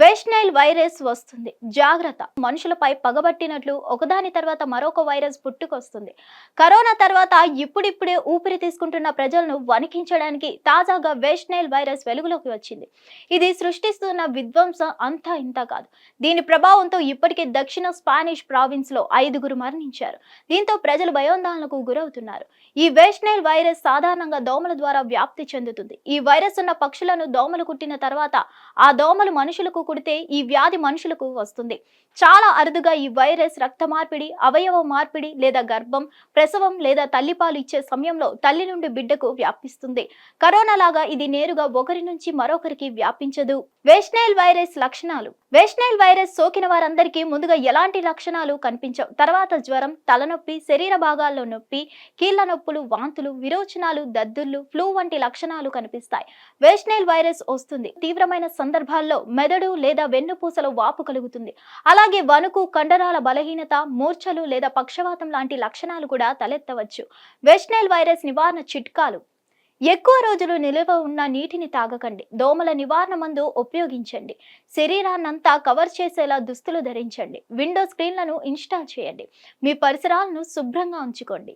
West Nile virus వస్తుంది, జాగ్రత్త. మనుషులపై పగబట్టినట్లు ఒకదాని తర్వాత మరొక వైరస్ పుట్టుకొస్తుంది. కరోనా తర్వాత ఇప్పుడిప్పుడే ఊపిరి తీసుకుంటున్న ప్రజలను వణికించడానికి తాజాగా వెస్ట్ నైల్ వైరస్ వెలుగులోకి వచ్చింది. ఇది సృష్టిస్తున్న విధ్వంసం అంతా ఇంత కాదు. దీని ప్రభావంతో ఇప్పటికే దక్షిణ స్పానిష్ ప్రావిన్స్ లో 5గురు మరణించారు. దీంతో ప్రజలు భయోందోళనకు గురవుతున్నారు. ఈ వెస్ట్ నైల్ వైరస్ సాధారణంగా దోమల ద్వారా వ్యాప్తి చెందుతుంది. ఈ వైరస్ ఉన్న పక్షులను దోమలు కుట్టిన తర్వాత ఆ దోమలు మనుషులకు కుడితే ఈ వ్యాధి మనుషులకు వస్తుంది. చాలా అరుదుగా ఈ వైరస్ రక్త మార్పిడి, అవయవ మార్పిడి లేదా గర్భం, ప్రసవం లేదా తల్లిపాలు ఇచ్చే సమయంలో తల్లి నుండి బిడ్డకు వ్యాపిస్తుంది. కరోనా లాగా ఇది నేరుగా ఒకరి నుంచి మరొకరికి వ్యాపించదు. వెస్ట్ నైల్ వైరస్ లక్షణాలు. వెస్ట్ నైల్ వైరస్ సోకిన వారందరికీ ముందుగా ఎలాంటి లక్షణాలు కనిపించవు. తర్వాత జ్వరం, తలనొప్పి, శరీర భాగాల్లో నొప్పి, కీళ్ల నొప్పులు, వాంతులు, విరోచనాలు, దద్దుర్లు, ఫ్లూ వంటి లక్షణాలు కనిపిస్తాయి. వెస్ట్ నైల్ వైరస్ వస్తుంది తీవ్రమైన సందర్భాల్లో మెదడు లేదా వెన్నుపూసలో వాపు కలుగుతుంది. అలాగే వణుకు, కండరాల బలహీనత, మూర్ఛలు లేదా పక్షవాతం లాంటి లక్షణాలు కూడా తలెత్తవచ్చు. వెస్ట్ నైల్ వైరస్ నివారణ చిట్కాలు. ఎక్కువ రోజులు నిల్వ ఉన్న నీటిని తాగకండి. దోమల నివారణ మందు ఉపయోగించండి. శరీరాన్నంతా కవర్ చేసేలా దుస్తులు ధరించండి. విండో స్క్రీన్లను ఇన్స్టాల్ చేయండి. మీ పరిసరాలను శుభ్రంగా ఉంచుకోండి.